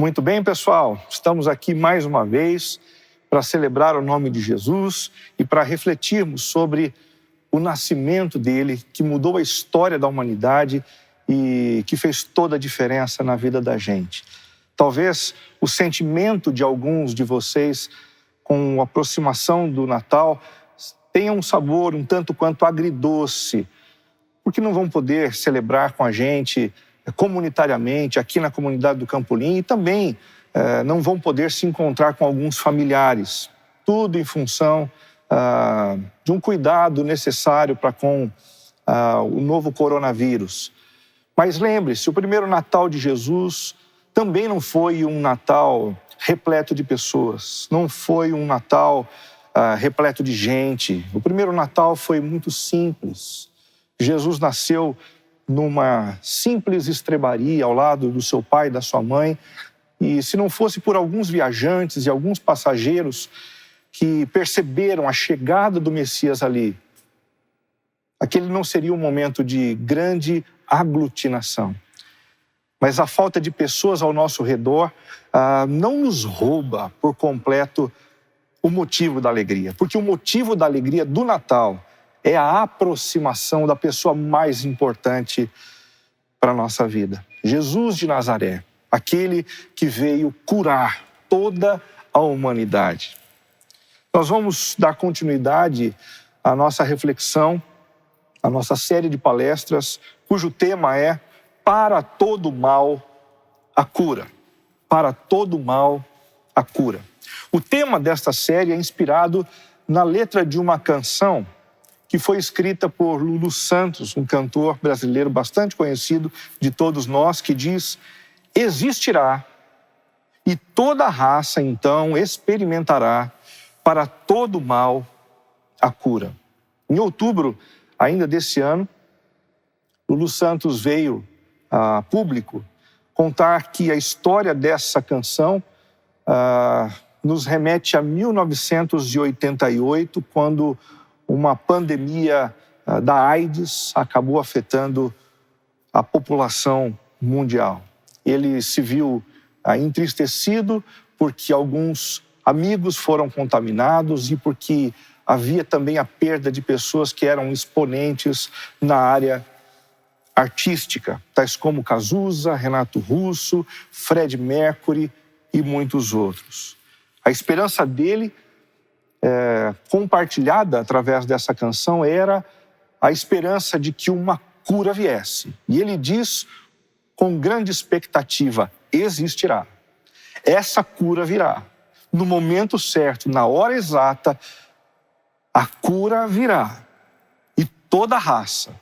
Muito bem, pessoal, estamos aqui mais uma vez para celebrar o nome de Jesus e para refletirmos sobre o nascimento dele, que mudou a história da humanidade e que fez toda a diferença na vida da gente. Talvez o sentimento de alguns de vocês com a aproximação do Natal tenha um sabor um tanto quanto agridoce, porque não vão poder celebrar com a gente comunitariamente, aqui na comunidade do Campolim, e também não vão poder se encontrar com alguns familiares. Tudo em função de um cuidado necessário para com o novo coronavírus. Mas lembre-se, o primeiro Natal de Jesus também não foi um Natal repleto de pessoas, não foi um Natal repleto de gente. O primeiro Natal foi muito simples. Jesus nasceu numa simples estrebaria ao lado do seu pai e da sua mãe, e se não fosse por alguns viajantes e alguns passageiros que perceberam a chegada do Messias ali, aquele não seria um momento de grande aglutinação. Mas a falta de pessoas ao nosso redor não nos rouba por completo o motivo da alegria, porque o motivo da alegria do Natal é a aproximação da pessoa mais importante para a nossa vida. Jesus de Nazaré, aquele que veio curar toda a humanidade. Nós vamos dar continuidade à nossa reflexão, à nossa série de palestras, cujo tema é Para todo mal, a cura. Para todo mal, a cura. O tema desta série é inspirado na letra de uma canção que foi escrita por Lulu Santos, um cantor brasileiro bastante conhecido de todos nós, que diz: existirá e toda raça então experimentará para todo mal a cura. Em outubro ainda desse ano, Lulu Santos veio a público contar que a história dessa canção nos remete a 1988, quando uma pandemia da AIDS acabou afetando a população mundial. Ele se viu entristecido porque alguns amigos foram contaminados e porque havia também a perda de pessoas que eram exponentes na área artística, tais como Cazuza, Renato Russo, Fred Mercury e muitos outros. A esperança dele, compartilhada através dessa canção, era a esperança de que uma cura viesse. E ele diz com grande expectativa: existirá. Essa cura virá. No momento certo, na hora exata, a cura virá. E toda a raça,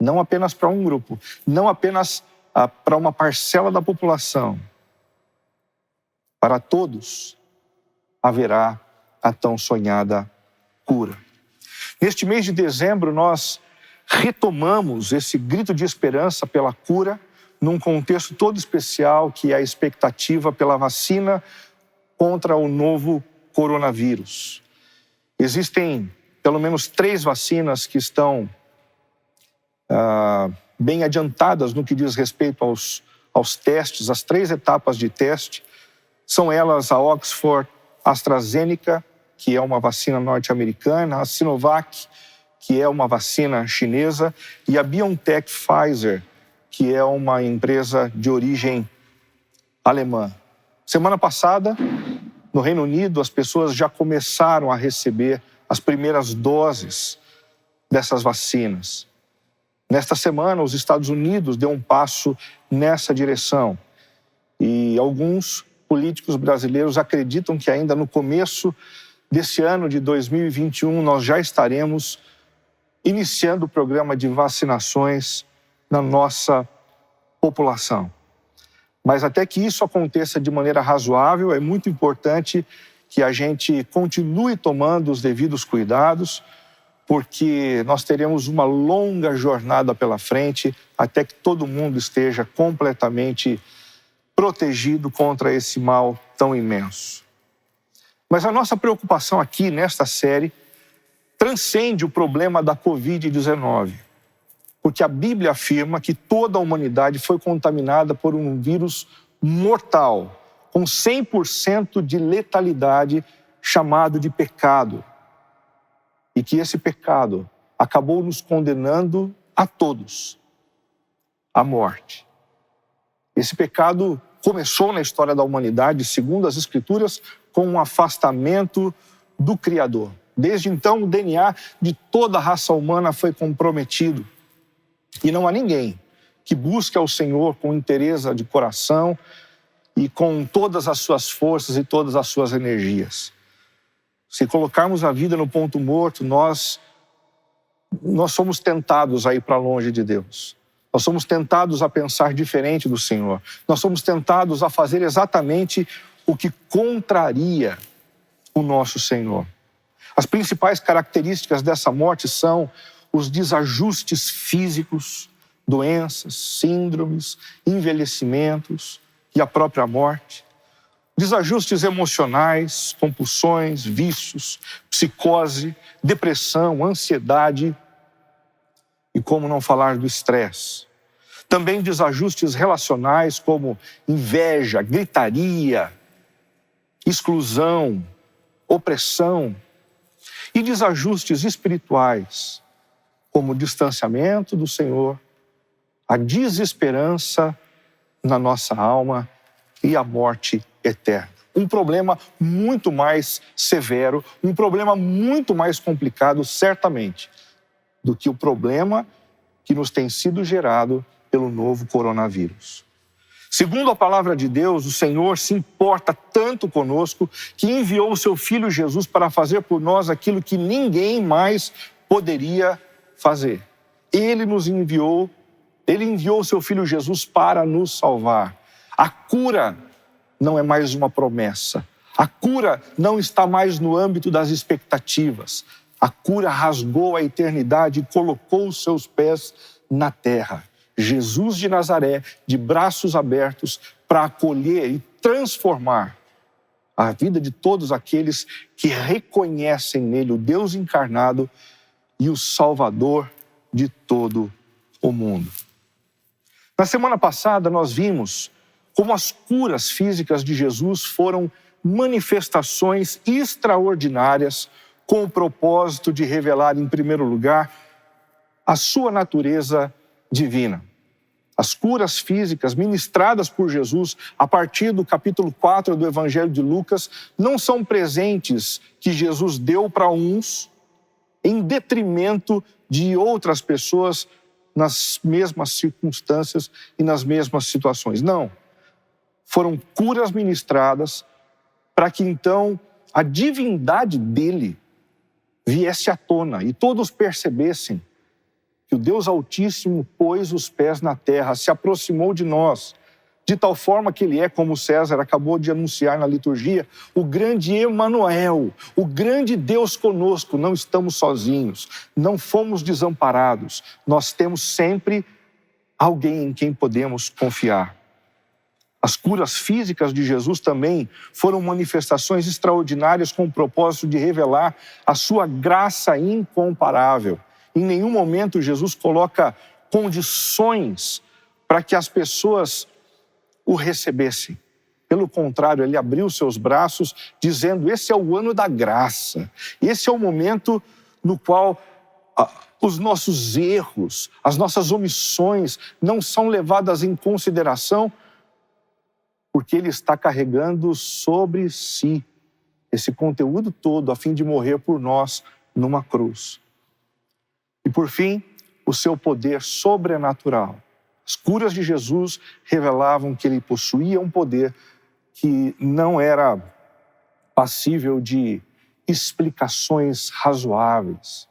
não apenas para um grupo, não apenas para uma parcela da população, para todos haverá a tão sonhada cura. Neste mês de dezembro, nós retomamos esse grito de esperança pela cura num contexto todo especial, que é a expectativa pela vacina contra o novo coronavírus. Existem pelo menos 3 vacinas que estão bem adiantadas no que diz respeito aos testes, as 3 etapas de teste. São elas a Oxford AstraZeneca, que é uma vacina norte-americana, a Sinovac, que é uma vacina chinesa, e a BioNTech Pfizer, que é uma empresa de origem alemã. Semana passada, no Reino Unido, as pessoas já começaram a receber as primeiras doses dessas vacinas. Nesta semana, os Estados Unidos deu um passo nessa direção. E alguns políticos brasileiros acreditam que ainda no começo desse ano de 2021 nós já estaremos iniciando o programa de vacinações na nossa população. Mas até que isso aconteça de maneira razoável, é muito importante que a gente continue tomando os devidos cuidados, porque nós teremos uma longa jornada pela frente até que todo mundo esteja completamente protegido contra esse mal tão imenso. Mas a nossa preocupação aqui nesta série transcende o problema da Covid-19, porque a Bíblia afirma que toda a humanidade foi contaminada por um vírus mortal, com 100% de letalidade, chamado de pecado. E que esse pecado acabou nos condenando a todos à morte. Esse pecado começou na história da humanidade, segundo as Escrituras, com um afastamento do Criador. Desde então, o DNA de toda a raça humana foi comprometido. E não há ninguém que busque ao Senhor com inteireza de coração e com todas as suas forças e todas as suas energias. Se colocarmos a vida no ponto morto, nós somos tentados a ir para longe de Deus. Nós somos tentados a pensar diferente do Senhor. Nós somos tentados a fazer exatamente o que contraria o nosso Senhor. As principais características dessa morte são os desajustes físicos, doenças, síndromes, envelhecimentos e a própria morte. Desajustes emocionais, compulsões, vícios, psicose, depressão, ansiedade e como não falar do estresse. Também desajustes relacionais como inveja, gritaria, exclusão, opressão e desajustes espirituais como distanciamento do Senhor, a desesperança na nossa alma e a morte eterna. Um problema muito mais severo, um problema muito mais complicado, certamente, do que o problema que nos tem sido gerado pelo novo coronavírus. Segundo a palavra de Deus, o Senhor se importa tanto conosco que enviou o seu Filho Jesus para fazer por nós aquilo que ninguém mais poderia fazer. Ele enviou o seu Filho Jesus para nos salvar. A cura não é mais uma promessa. A cura não está mais no âmbito das expectativas. A cura rasgou a eternidade e colocou os seus pés na terra. Jesus de Nazaré, de braços abertos, para acolher e transformar a vida de todos aqueles que reconhecem nele o Deus encarnado e o Salvador de todo o mundo. Na semana passada, nós vimos como as curas físicas de Jesus foram manifestações extraordinárias com o propósito de revelar, em primeiro lugar, a sua natureza divina. As curas físicas ministradas por Jesus a partir do capítulo 4 do Evangelho de Lucas não são presentes que Jesus deu para uns em detrimento de outras pessoas nas mesmas circunstâncias e nas mesmas situações. Não. Foram curas ministradas para que então a divindade dele viesse à tona e todos percebessem que o Deus Altíssimo pôs os pés na terra, se aproximou de nós, de tal forma que ele é, como César acabou de anunciar na liturgia, o grande Emanuel, o grande Deus conosco. Não estamos sozinhos, não fomos desamparados, nós temos sempre alguém em quem podemos confiar. As curas físicas de Jesus também foram manifestações extraordinárias com o propósito de revelar a sua graça incomparável. Em nenhum momento Jesus coloca condições para que as pessoas o recebessem. Pelo contrário, ele abriu seus braços dizendo: esse é o ano da graça. Esse é o momento no qual os nossos erros, as nossas omissões não são levadas em consideração, porque ele está carregando sobre si esse conteúdo todo a fim de morrer por nós numa cruz. E por fim, o seu poder sobrenatural. As curas de Jesus revelavam que ele possuía um poder que não era passível de explicações razoáveis.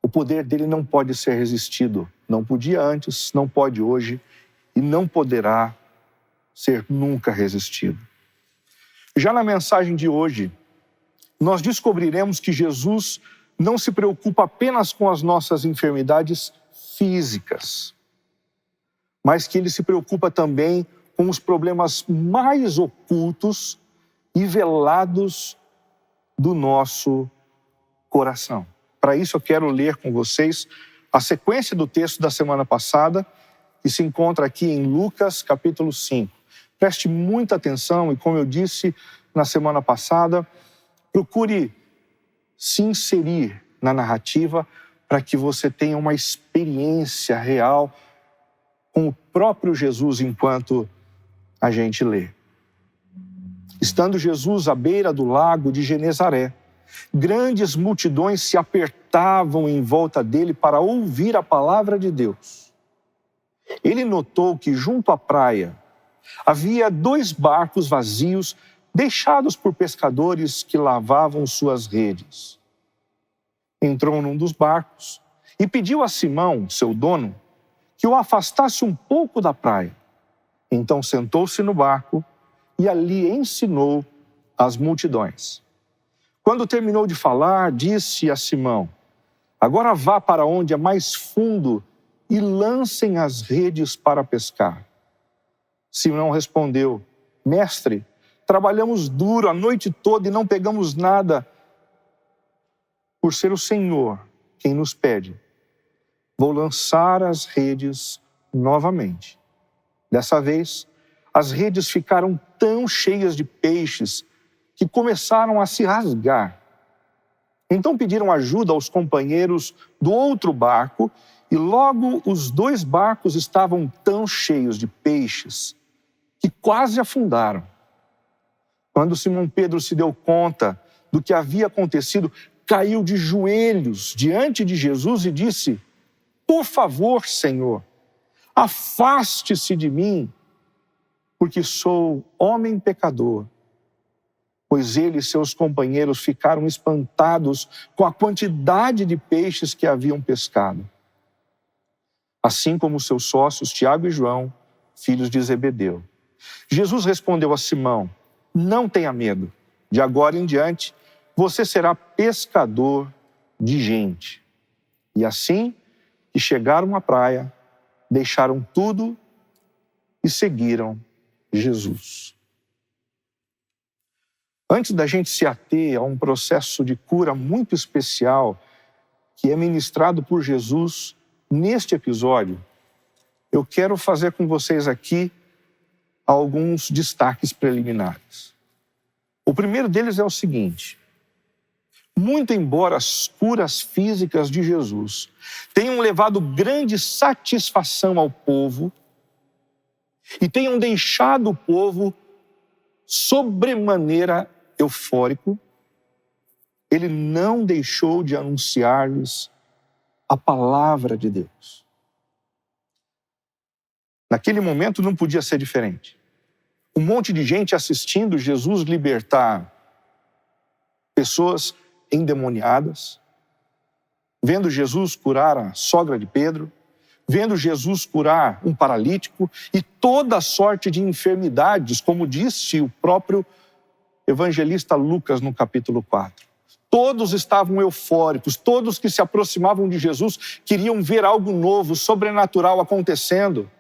O poder dele não pode ser resistido. Não podia antes, não pode hoje e não poderá ser nunca resistido. Já na mensagem de hoje, nós descobriremos que Jesus não se preocupa apenas com as nossas enfermidades físicas, mas que ele se preocupa também com os problemas mais ocultos e velados do nosso coração. Para isso eu quero ler com vocês a sequência do texto da semana passada, que se encontra aqui em Lucas capítulo 5. Preste muita atenção e, como eu disse na semana passada, procure se inserir na narrativa para que você tenha uma experiência real com o próprio Jesus enquanto a gente lê. Estando Jesus à beira do lago de Genezaré, grandes multidões se apertavam em volta dele para ouvir a palavra de Deus. Ele notou que junto à praia havia 2 barcos vazios deixados por pescadores que lavavam suas redes. Entrou num dos barcos e pediu a Simão, seu dono, que o afastasse um pouco da praia. Então sentou-se no barco e ali ensinou as multidões. Quando terminou de falar, disse a Simão: agora vá para onde é mais fundo e lancem as redes para pescar. Simão respondeu: mestre, trabalhamos duro a noite toda e não pegamos nada. Por ser o Senhor quem nos pede, vou lançar as redes novamente. Dessa vez, as redes ficaram tão cheias de peixes que começaram a se rasgar. Então pediram ajuda aos companheiros do outro barco e logo os 2 barcos estavam tão cheios de peixes que quase afundaram. Quando Simão Pedro se deu conta do que havia acontecido, caiu de joelhos diante de Jesus e disse: por favor, Senhor, afaste-se de mim, porque sou homem pecador. Pois ele e seus companheiros ficaram espantados com a quantidade de peixes que haviam pescado. Assim como seus sócios Tiago e João, filhos de Zebedeu. Jesus respondeu a Simão: não tenha medo, de agora em diante você será pescador de gente. E assim que chegaram à praia, deixaram tudo e seguiram Jesus. Antes da gente se ater a um processo de cura muito especial que é ministrado por Jesus neste episódio, eu quero fazer com vocês aqui alguns destaques preliminares. O primeiro deles é o seguinte: muito embora as curas físicas de Jesus tenham levado grande satisfação ao povo e tenham deixado o povo sobremaneira eufórico, ele não deixou de anunciar-lhes a palavra de Deus. Naquele momento não podia ser diferente. Um monte de gente assistindo Jesus libertar pessoas endemoniadas, vendo Jesus curar a sogra de Pedro, vendo Jesus curar um paralítico e toda sorte de enfermidades, como disse o próprio evangelista Lucas no capítulo 4. Todos estavam eufóricos, todos que se aproximavam de Jesus queriam ver algo novo, sobrenatural acontecendo.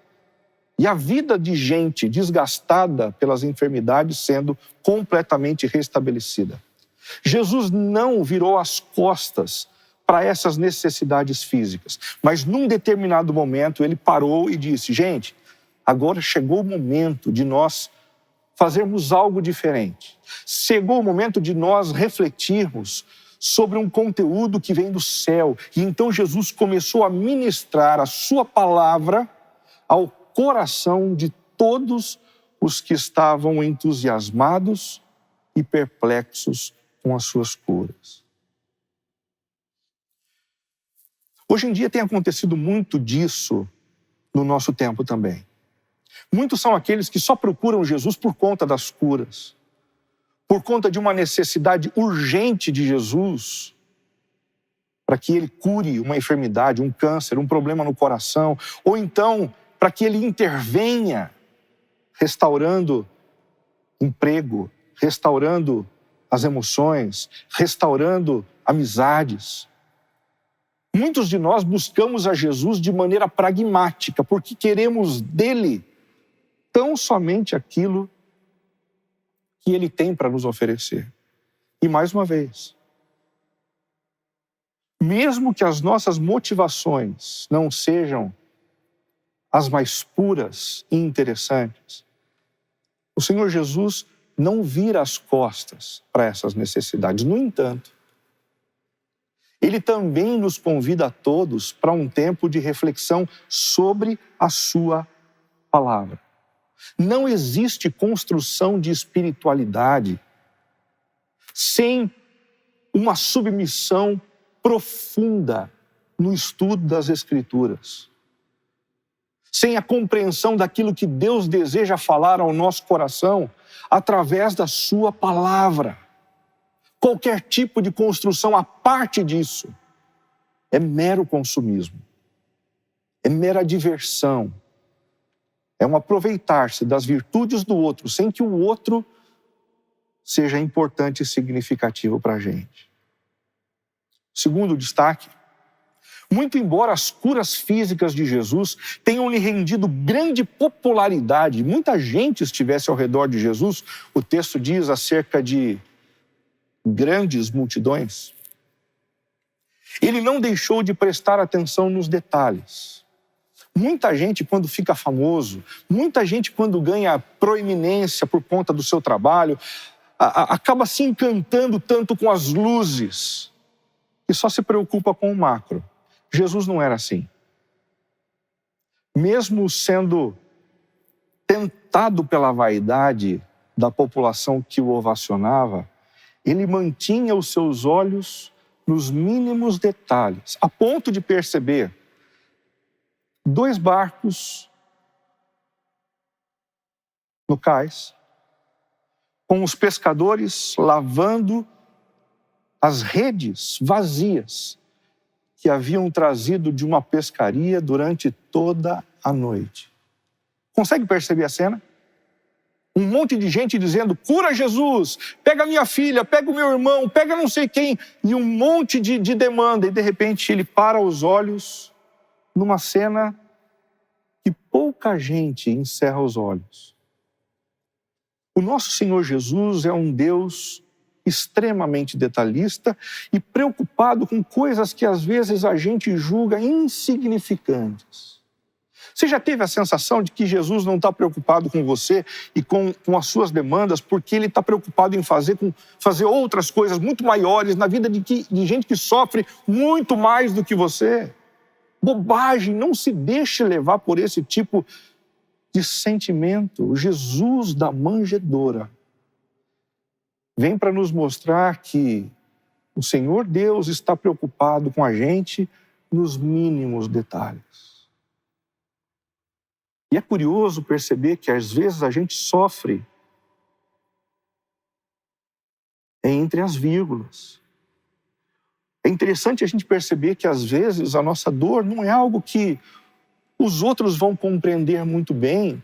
E a vida de gente desgastada pelas enfermidades sendo completamente restabelecida. Jesus não virou as costas para essas necessidades físicas, mas num determinado momento ele parou e disse: gente, agora chegou o momento de nós fazermos algo diferente. Chegou o momento de nós refletirmos sobre um conteúdo que vem do céu. E então Jesus começou a ministrar a sua palavra ao coração de todos os que estavam entusiasmados e perplexos com as suas curas. Hoje em dia tem acontecido muito disso no nosso tempo também. Muitos são aqueles que só procuram Jesus por conta das curas, por conta de uma necessidade urgente de Jesus, para que ele cure uma enfermidade, um câncer, um problema no coração, ou então para que ele intervenha, restaurando emprego, restaurando as emoções, restaurando amizades. Muitos de nós buscamos a Jesus de maneira pragmática, porque queremos dele tão somente aquilo que ele tem para nos oferecer. E mais uma vez, mesmo que as nossas motivações não sejam as mais puras e interessantes, O Senhor Jesus não vira as costas para essas necessidades. No entanto, Ele também nos convida a todos para um tempo de reflexão sobre a sua palavra. Não existe construção de espiritualidade sem uma submissão profunda no estudo das Escrituras, sem a compreensão daquilo que Deus deseja falar ao nosso coração através da sua palavra. Qualquer tipo de construção à parte disso é mero consumismo, é mera diversão, é um aproveitar-se das virtudes do outro sem que o outro seja importante e significativo para a gente. Segundo destaque, muito embora as curas físicas de Jesus tenham lhe rendido grande popularidade, muita gente estivesse ao redor de Jesus, o texto diz acerca de grandes multidões, ele não deixou de prestar atenção nos detalhes. Muita gente, quando fica famoso, muita gente, quando ganha proeminência por conta do seu trabalho, acaba se encantando tanto com as luzes e só se preocupa com o macro. Jesus não era assim. Mesmo sendo tentado pela vaidade da população que o ovacionava, ele mantinha os seus olhos nos mínimos detalhes, a ponto de perceber 2 barcos no cais, com os pescadores lavando as redes vazias que haviam trazido de uma pescaria durante toda a noite. Consegue perceber a cena? Um monte de gente dizendo, cura Jesus, pega minha filha, pega o meu irmão, pega não sei quem, e um monte de demanda. E de repente ele para os olhos numa cena que pouca gente encerra os olhos. O nosso Senhor Jesus é um Deus extremamente detalhista e preocupado com coisas que às vezes a gente julga insignificantes. Você já teve a sensação de que Jesus não está preocupado com você e com as suas demandas porque ele está preocupado em fazer outras coisas muito maiores na vida de gente que sofre muito mais do que você? Bobagem, não se deixe levar por esse tipo de sentimento. O Jesus da manjedoura vem para nos mostrar que o Senhor Deus está preocupado com a gente nos mínimos detalhes. E é curioso perceber que às vezes a gente sofre entre as vírgulas. É interessante a gente perceber que às vezes a nossa dor não é algo que os outros vão compreender muito bem,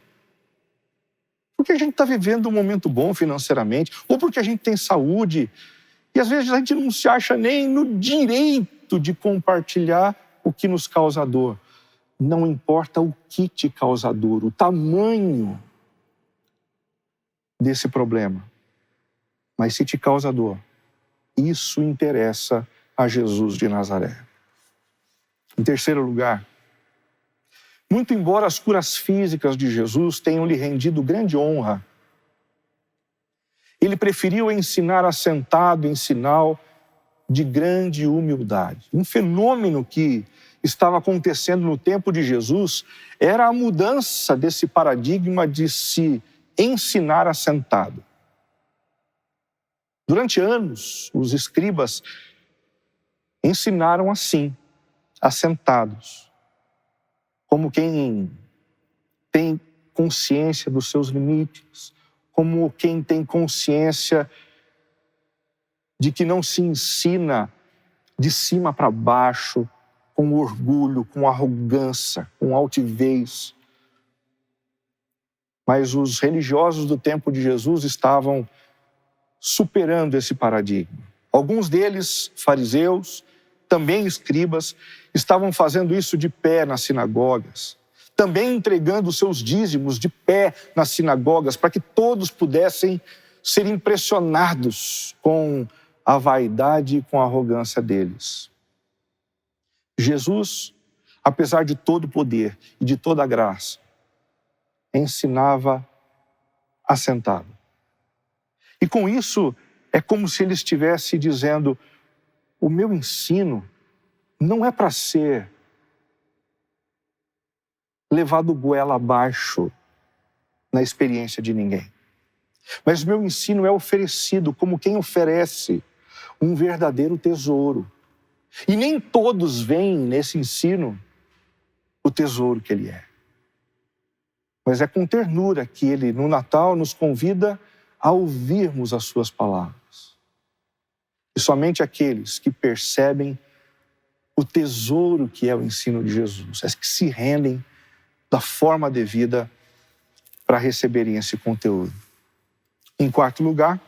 porque a gente está vivendo um momento bom financeiramente, ou porque a gente tem saúde, e às vezes a gente não se acha nem no direito de compartilhar o que nos causa dor. Não importa o que te causa dor, o tamanho desse problema. Mas se te causa dor, isso interessa a Jesus de Nazaré. Em terceiro lugar, muito embora as curas físicas de Jesus tenham lhe rendido grande honra, ele preferiu ensinar assentado em sinal de grande humildade. Um fenômeno que estava acontecendo no tempo de Jesus era a mudança desse paradigma de se ensinar assentado. Durante anos, os escribas ensinaram assim, assentados, como quem tem consciência dos seus limites, como quem tem consciência de que não se ensina de cima para baixo, com orgulho, com arrogância, com altivez. Mas os religiosos do tempo de Jesus estavam superando esse paradigma. Alguns deles, fariseus, também escribas, estavam fazendo isso de pé nas sinagogas, também entregando os seus dízimos de pé nas sinagogas, para que todos pudessem ser impressionados com a vaidade e com a arrogância deles. Jesus, apesar de todo o poder e de toda a graça, ensinava assentado. E com isso, é como se ele estivesse dizendo: o meu ensino não é para ser levado goela abaixo na experiência de ninguém. Mas o meu ensino é oferecido como quem oferece um verdadeiro tesouro. E nem todos veem nesse ensino o tesouro que ele é. Mas é com ternura que ele, no Natal, nos convida a ouvirmos as suas palavras. E somente aqueles que percebem o tesouro que é o ensino de Jesus, as que se rendem da forma devida para receberem esse conteúdo. Em quarto lugar,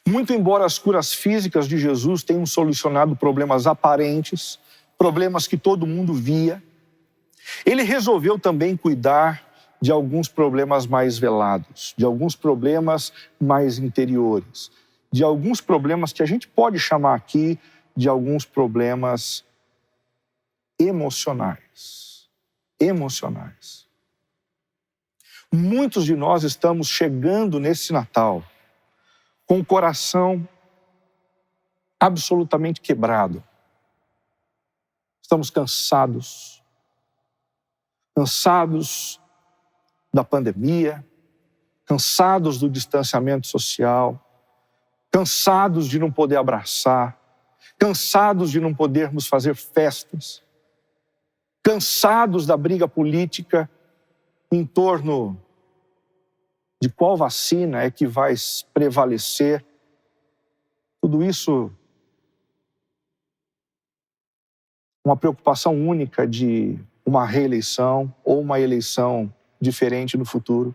muito embora as curas físicas de Jesus tenham solucionado problemas aparentes, problemas que todo mundo via, ele resolveu também cuidar de alguns problemas mais velados, de alguns problemas mais interiores, de alguns problemas que a gente pode chamar aqui de alguns problemas emocionais. Emocionais. Muitos de nós estamos chegando nesse Natal com o coração absolutamente quebrado. Estamos cansados da pandemia, cansados do distanciamento social, cansados de não poder abraçar, cansados de não podermos fazer festas, cansados da briga política em torno de qual vacina é que vai prevalecer. Tudo isso uma preocupação única de uma reeleição ou uma eleição diferente no futuro.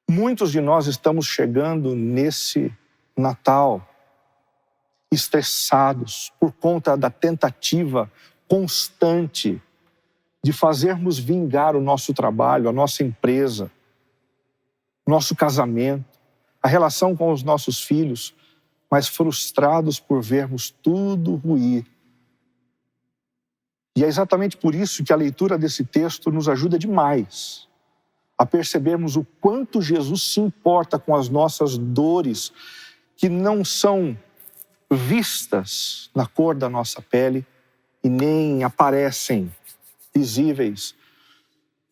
Muitos de nós estamos chegando nesse Natal estressados por conta da tentativa constante de fazermos vingar o nosso trabalho, a nossa empresa, nosso casamento, a relação com os nossos filhos, mas frustrados por vermos tudo ruir. E é exatamente por isso que a leitura desse texto nos ajuda demais a percebermos o quanto Jesus se importa com as nossas dores, que não são vistas na cor da nossa pele e nem aparecem visíveis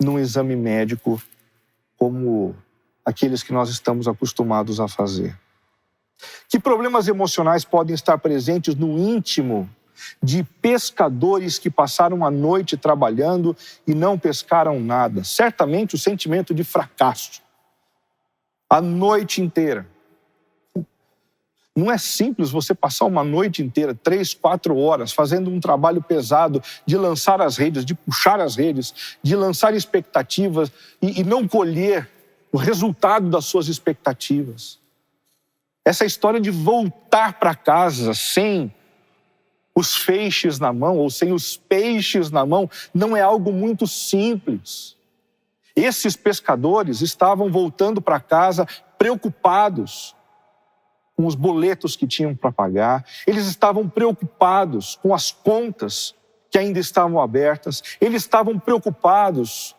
num exame médico como aqueles que nós estamos acostumados a fazer. Que problemas emocionais podem estar presentes no íntimo de pescadores que passaram a noite trabalhando e não pescaram nada? Certamente o sentimento de fracasso. A noite inteira. Não é simples você passar uma noite inteira, 3, 4 horas, fazendo um trabalho pesado de lançar as redes, de puxar as redes, de lançar expectativas e não colher o resultado das suas expectativas. Essa história de voltar para casa sem os feixes na mão ou sem os peixes na mão não é algo muito simples. Esses pescadores estavam voltando para casa preocupados com os boletos que tinham para pagar, eles estavam preocupados com as contas que ainda estavam abertas, eles estavam preocupados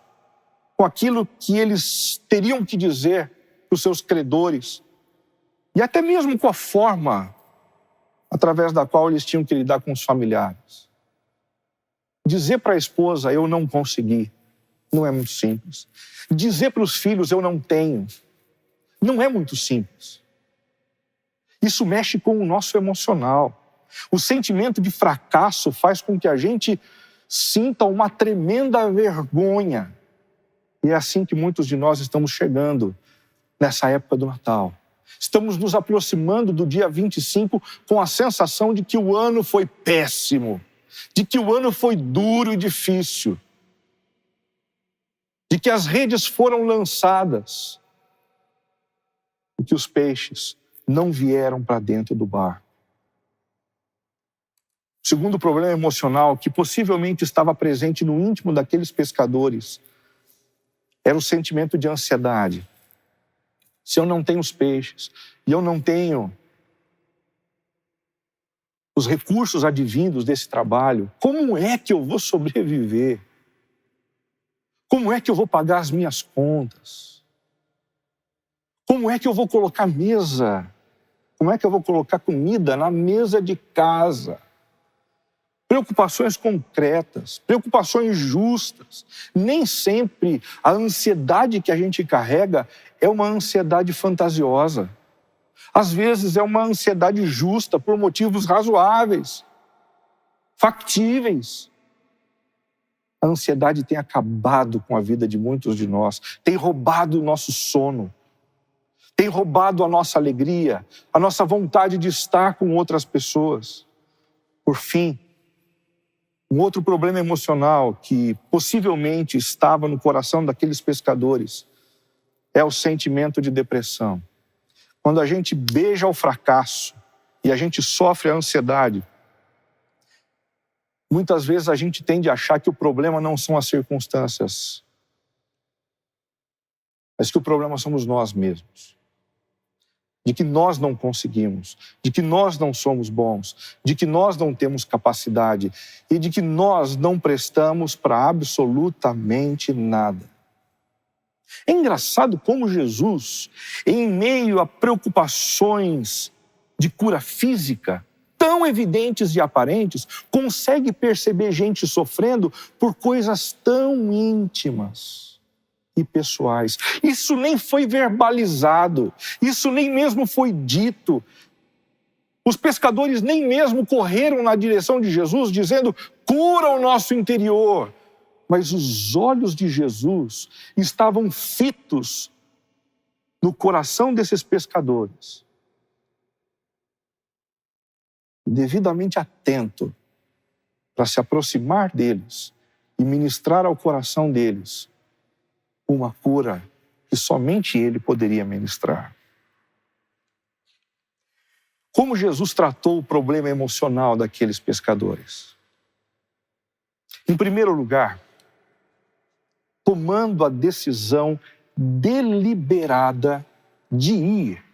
com aquilo que eles teriam que dizer para os seus credores, e até mesmo com a forma através da qual eles tinham que lidar com os familiares. Dizer para a esposa, eu não consegui, não é muito simples. Dizer para os filhos, eu não tenho, não é muito simples. Isso mexe com o nosso emocional. O sentimento de fracasso faz com que a gente sinta uma tremenda vergonha. E é assim que muitos de nós estamos chegando nessa época do Natal. Estamos nos aproximando do dia 25 com a sensação de que o ano foi péssimo, de que o ano foi duro e difícil, de que as redes foram lançadas e que os peixes não vieram para dentro do barco. O segundo problema emocional, que possivelmente estava presente no íntimo daqueles pescadores, era o sentimento de ansiedade. Se eu não tenho os peixes, e eu não tenho os recursos advindos desse trabalho, como é que eu vou sobreviver? Como é que eu vou pagar as minhas contas? Como é que eu vou colocar mesa? Como é que eu vou colocar comida na mesa de casa? Preocupações concretas, preocupações justas. Nem sempre a ansiedade que a gente carrega é uma ansiedade fantasiosa. Às vezes é uma ansiedade justa por motivos razoáveis, factíveis. A ansiedade tem acabado com a vida de muitos de nós, tem roubado o nosso sono, tem roubado a nossa alegria, a nossa vontade de estar com outras pessoas. Por fim, um outro problema emocional que possivelmente estava no coração daqueles pescadores é o sentimento de depressão. Quando a gente beija o fracasso e a gente sofre a ansiedade, muitas vezes a gente tende a achar que o problema não são as circunstâncias, mas que o problema somos nós mesmos. De que nós não conseguimos, de que nós não somos bons, de que nós não temos capacidade e de que nós não prestamos para absolutamente nada. É engraçado como Jesus, em meio a preocupações de cura física, tão evidentes e aparentes, consegue perceber gente sofrendo por coisas tão íntimas e pessoais. Isso nem foi verbalizado, isso nem mesmo foi dito. Os pescadores nem mesmo correram na direção de Jesus dizendo: cura o nosso interior. Mas os olhos de Jesus estavam fitos no coração desses pescadores, devidamente atento para se aproximar deles e ministrar ao coração deles uma cura que somente Ele poderia ministrar. Como Jesus tratou o problema emocional daqueles pescadores? Em primeiro lugar, tomando a decisão deliberada de ir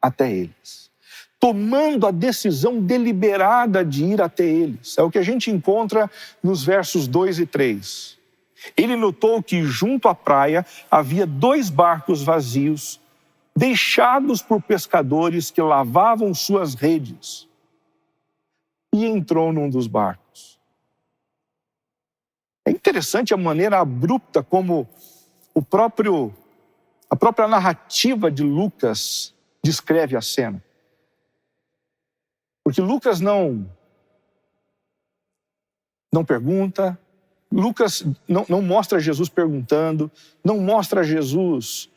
até eles. Tomando a decisão deliberada de ir até eles. É o que a gente encontra nos versos 2 e 3. Ele notou que junto à praia havia 2 barcos vazios, deixados por pescadores que lavavam suas redes. E entrou num dos barcos. É interessante a maneira abrupta como a própria narrativa de Lucas descreve a cena. Porque Lucas não pergunta, Lucas não mostra Jesus perguntando, não mostra Jesus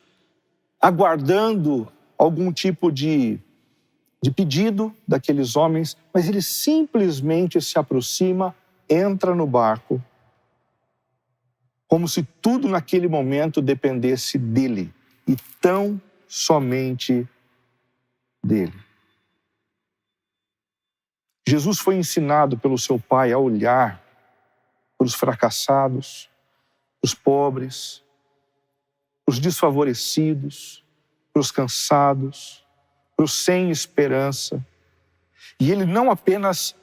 aguardando algum tipo de pedido daqueles homens, mas ele simplesmente se aproxima, entra no barco, como se tudo naquele momento dependesse dele, e tão somente dele. Jesus foi ensinado pelo seu Pai a olhar para os fracassados, para os pobres, para os desfavorecidos, para os cansados, para os sem esperança. E ele não apenas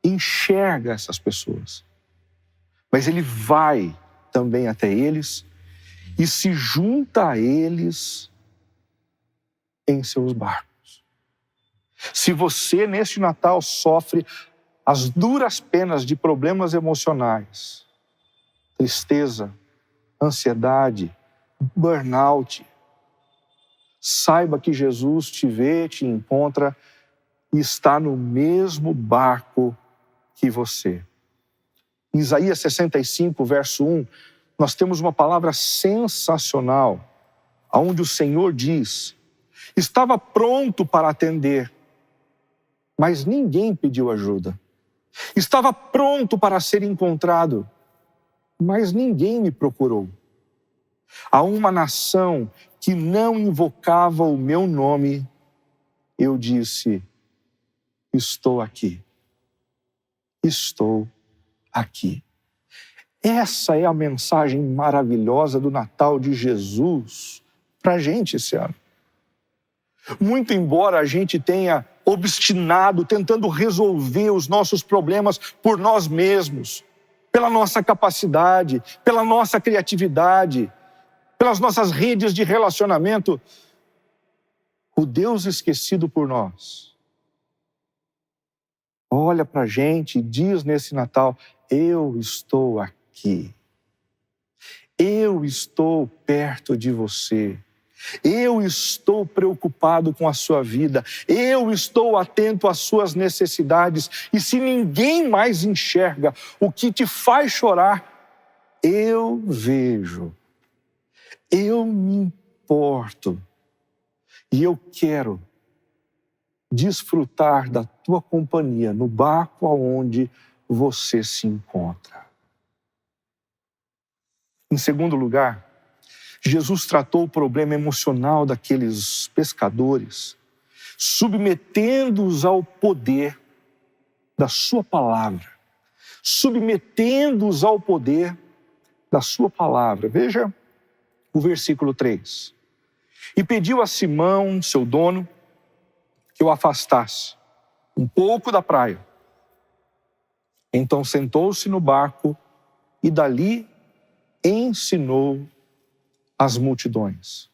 enxerga essas pessoas, mas ele vai também até eles e se junta a eles em seus barcos. Se você, neste Natal, sofre as duras penas de problemas emocionais, tristeza, ansiedade, burnout, saiba que Jesus te vê, te encontra e está no mesmo barco que você. Em Isaías 65, verso 1, nós temos uma palavra sensacional, onde o Senhor diz: estava pronto para atender, mas ninguém pediu ajuda. Estava pronto para ser encontrado, mas ninguém me procurou. A uma nação que não invocava o meu nome, eu disse: estou aqui. Estou aqui. Essa é a mensagem maravilhosa do Natal de Jesus para a gente esse ano. Muito embora a gente tenha obstinado, tentando resolver os nossos problemas por nós mesmos, pela nossa capacidade, pela nossa criatividade, pelas nossas redes de relacionamento, o Deus esquecido por nós, olha para a gente e diz nesse Natal: eu estou aqui. Eu estou perto de você. Eu estou preocupado com a sua vida. Eu estou atento às suas necessidades. E se ninguém mais enxerga o que te faz chorar, eu vejo. Eu me importo. E eu quero desfrutar da tua companhia no barco aonde você se encontra. Em segundo lugar, Jesus tratou o problema emocional daqueles pescadores, submetendo-os ao poder da sua palavra. Submetendo-os ao poder da sua palavra. Veja o versículo 3. E pediu a Simão, seu dono, que o afastasse um pouco da praia. Então sentou-se no barco e dali ensinou as multidões.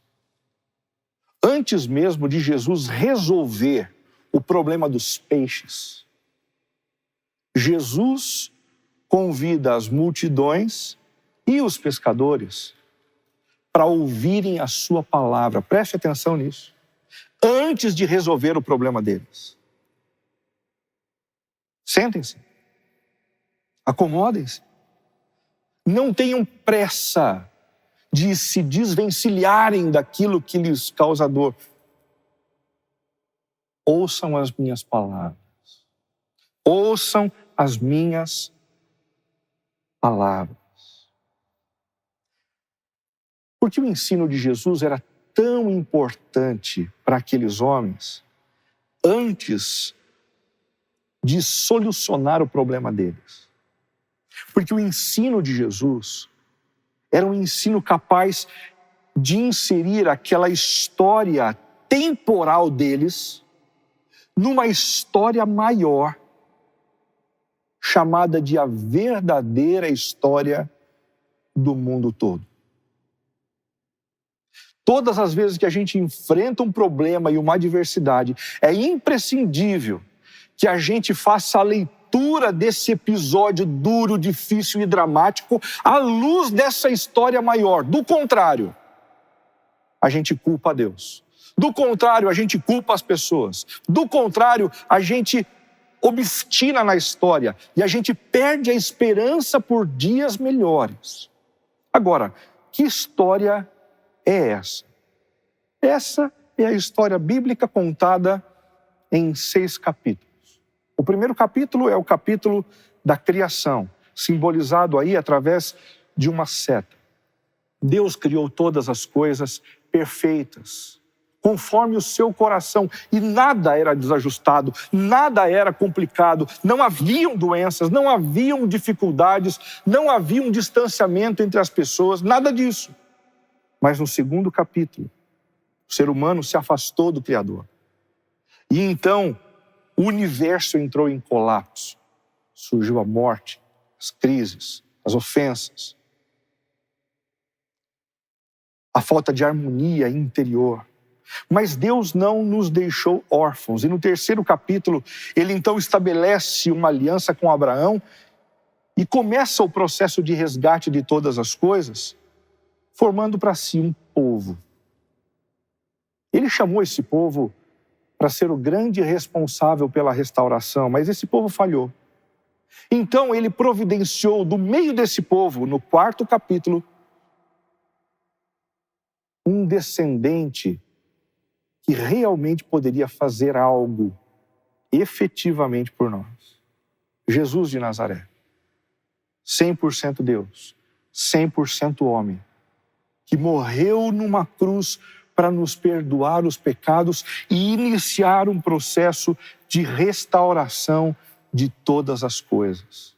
Antes mesmo de Jesus resolver o problema dos peixes, Jesus convida as multidões e os pescadores para ouvirem a sua palavra. Preste atenção nisso. Antes de resolver o problema deles. Sentem-se. Acomodem-se. Não tenham pressa de se desvencilharem daquilo que lhes causa dor. Ouçam as minhas palavras. Ouçam as minhas palavras. Porque o ensino de Jesus era tão importante para aqueles homens antes de solucionar o problema deles. Porque o ensino de Jesus era um ensino capaz de inserir aquela história temporal deles numa história maior, chamada de a verdadeira história do mundo todo. Todas as vezes que a gente enfrenta um problema e uma adversidade, é imprescindível que a gente faça a leitura desse episódio duro, difícil e dramático à luz dessa história maior. Do contrário, a gente culpa a Deus. Do contrário, a gente culpa as pessoas. Do contrário, a gente obstina na história e a gente perde a esperança por dias melhores. Agora, que história é essa? Essa é a história bíblica contada em 6 capítulos. O primeiro capítulo é o capítulo da criação, simbolizado aí através de uma seta. Deus criou todas as coisas perfeitas, conforme o seu coração, e nada era desajustado, nada era complicado, não haviam doenças, não haviam dificuldades, não havia um distanciamento entre as pessoas, nada disso. Mas no segundo capítulo, o ser humano se afastou do Criador. E então, o universo entrou em colapso. Surgiu a morte, as crises, as ofensas, a falta de harmonia interior. Mas Deus não nos deixou órfãos. E no terceiro capítulo, ele então estabelece uma aliança com Abraão e começa o processo de resgate de todas as coisas, formando para si um povo. Ele chamou esse povo para ser o grande responsável pela restauração, mas esse povo falhou. Então ele providenciou do meio desse povo, no quarto capítulo, um descendente que realmente poderia fazer algo efetivamente por nós. Jesus de Nazaré. 100% Deus, 100% homem, que morreu numa cruz para nos perdoar os pecados e iniciar um processo de restauração de todas as coisas.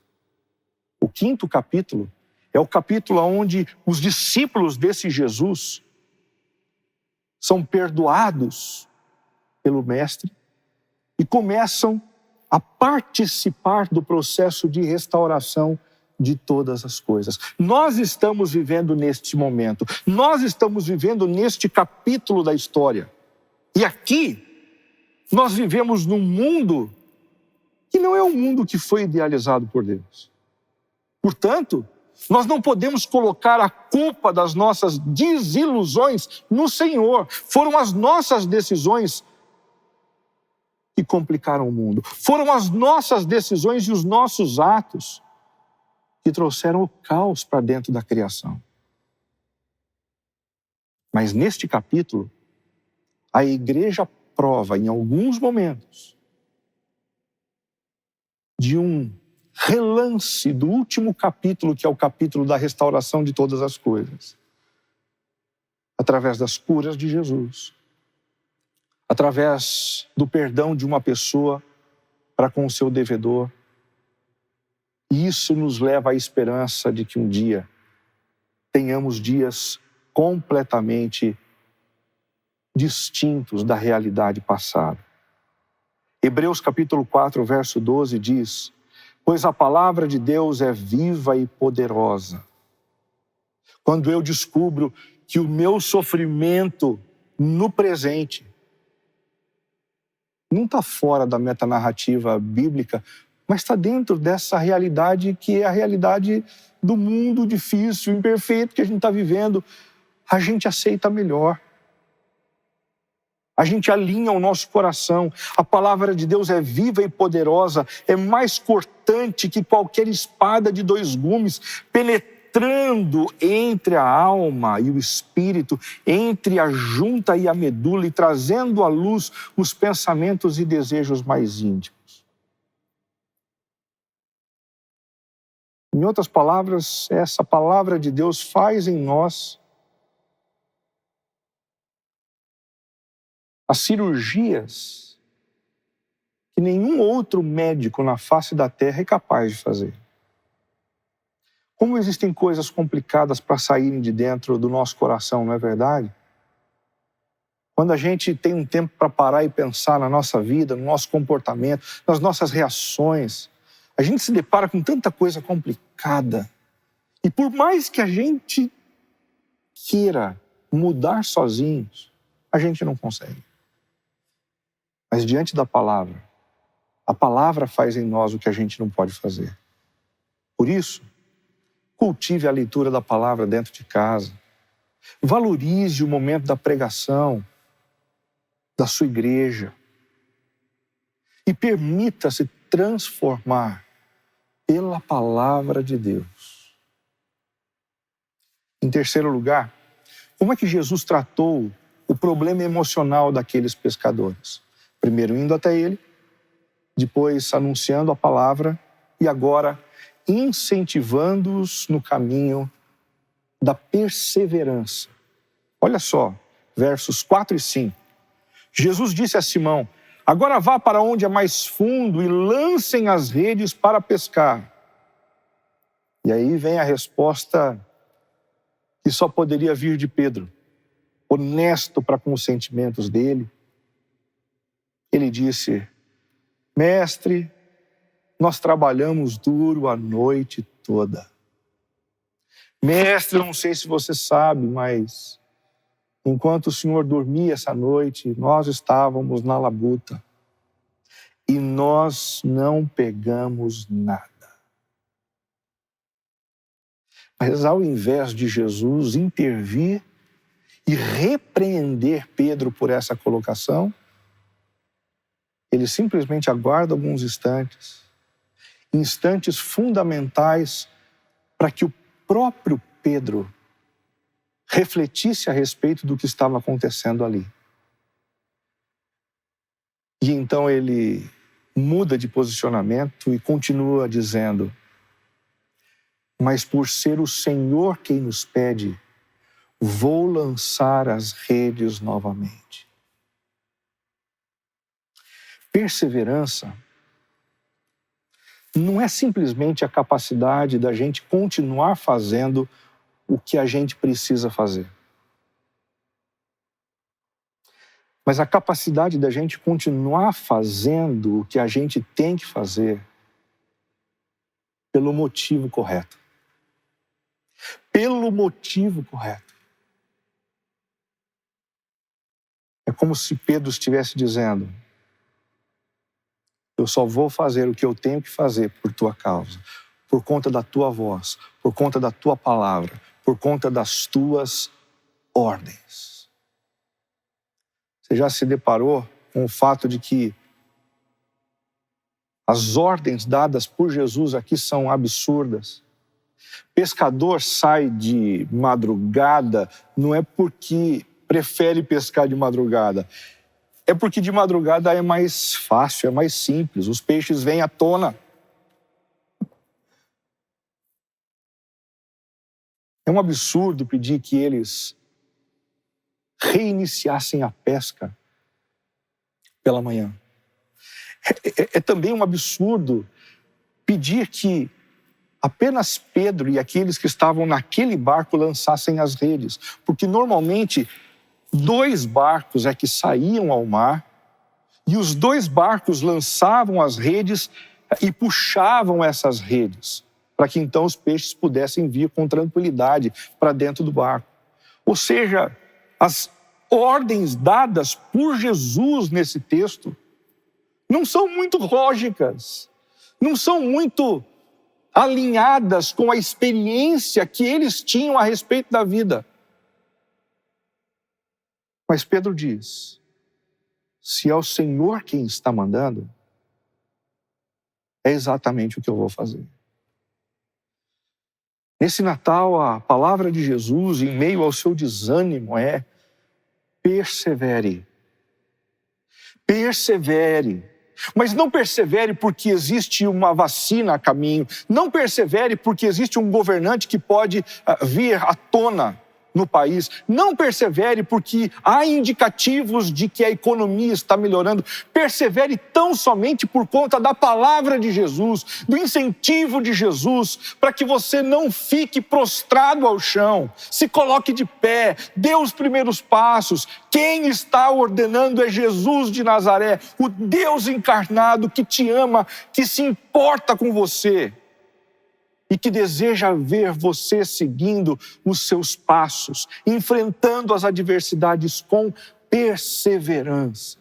O quinto capítulo é o capítulo onde os discípulos desse Jesus são perdoados pelo Mestre e começam a participar do processo de restauração de todas as coisas. Nós estamos vivendo neste momento, nós estamos vivendo neste capítulo da história. E aqui, nós vivemos num mundo que não é um mundo que foi idealizado por Deus. Portanto, nós não podemos colocar a culpa das nossas desilusões no Senhor. Foram as nossas decisões que complicaram o mundo. Foram as nossas decisões e os nossos atos que trouxeram o caos para dentro da criação. Mas neste capítulo, a igreja prova em alguns momentos de um relance do último capítulo, que é o capítulo da restauração de todas as coisas, através das curas de Jesus, através do perdão de uma pessoa para com o seu devedor. E isso nos leva à esperança de que um dia tenhamos dias completamente distintos da realidade passada. Hebreus capítulo 4, verso 12 diz: pois a palavra de Deus é viva e poderosa. Quando eu descubro que o meu sofrimento no presente não está fora da metanarrativa bíblica, mas está dentro dessa realidade que é a realidade do mundo difícil, imperfeito que a gente está vivendo, a gente aceita melhor. A gente alinha o nosso coração. A palavra de Deus é viva e poderosa, é mais cortante que qualquer espada de 2 gumes, penetrando entre a alma e o espírito, entre a junta e a medula, e trazendo à luz os pensamentos e desejos mais íntimos. Em outras palavras, essa palavra de Deus faz em nós as cirurgias que nenhum outro médico na face da terra é capaz de fazer. Como existem coisas complicadas para saírem de dentro do nosso coração, não é verdade? Quando a gente tem um tempo para parar e pensar na nossa vida, no nosso comportamento, nas nossas reações, a gente se depara com tanta coisa complicada. E por mais que a gente queira mudar sozinhos, a gente não consegue. Mas diante da palavra, a palavra faz em nós o que a gente não pode fazer. Por isso, cultive a leitura da palavra dentro de casa. Valorize o momento da pregação da sua igreja. E permita-se transformar pela palavra de Deus. Em terceiro lugar, como é que Jesus tratou o problema emocional daqueles pescadores? Primeiro indo até ele, depois anunciando a palavra e agora incentivando-os no caminho da perseverança. Olha só, versos 4 e 5. Jesus disse a Simão: agora vá para onde é mais fundo e lancem as redes para pescar. E aí vem a resposta que só poderia vir de Pedro, honesto para com os sentimentos dele. Ele disse: mestre, nós trabalhamos duro a noite toda. Mestre, eu não sei se você sabe, mas enquanto o senhor dormia essa noite, nós estávamos na labuta e nós não pegamos nada. Mas ao invés de Jesus intervir e repreender Pedro por essa colocação, ele simplesmente aguarda alguns instantes fundamentais para que o próprio Pedro refletisse a respeito do que estava acontecendo ali. E então ele muda de posicionamento e continua dizendo: mas por ser o Senhor quem nos pede, vou lançar as redes novamente. Perseverança não é simplesmente a capacidade da gente continuar fazendo o que a gente precisa fazer, mas a capacidade da gente continuar fazendo o que a gente tem que fazer pelo motivo correto. Pelo motivo correto. É como se Pedro estivesse dizendo: eu só vou fazer o que eu tenho que fazer por tua causa, por conta da tua voz, por conta da tua palavra, por conta das tuas ordens. Você já se deparou com o fato de que as ordens dadas por Jesus aqui são absurdas? Pescador sai de madrugada não é porque prefere pescar de madrugada, é porque de madrugada é mais fácil, é mais simples, os peixes vêm à tona. É um absurdo pedir que eles reiniciassem a pesca pela manhã. É também um absurdo pedir que apenas Pedro e aqueles que estavam naquele barco lançassem as redes, porque normalmente 2 barcos é que saíam ao mar e os 2 barcos lançavam as redes e puxavam essas redes, para que então os peixes pudessem vir com tranquilidade para dentro do barco. Ou seja, as ordens dadas por Jesus nesse texto não são muito lógicas, não são muito alinhadas com a experiência que eles tinham a respeito da vida. Mas Pedro diz: se é o Senhor quem está mandando, é exatamente o que eu vou fazer. Nesse Natal, a palavra de Jesus, em meio ao seu desânimo, é: persevere. Persevere. Mas não persevere porque existe uma vacina a caminho. Não persevere porque existe um governante que pode vir à tona no país. Não persevere porque há indicativos de que a economia está melhorando. Persevere tão somente por conta da palavra de Jesus, do incentivo de Jesus, para que você não fique prostrado ao chão. Se coloque de pé, dê os primeiros passos. Quem está ordenando é Jesus de Nazaré, o Deus encarnado que te ama, que se importa com você e que deseja ver você seguindo os seus passos, enfrentando as adversidades com perseverança.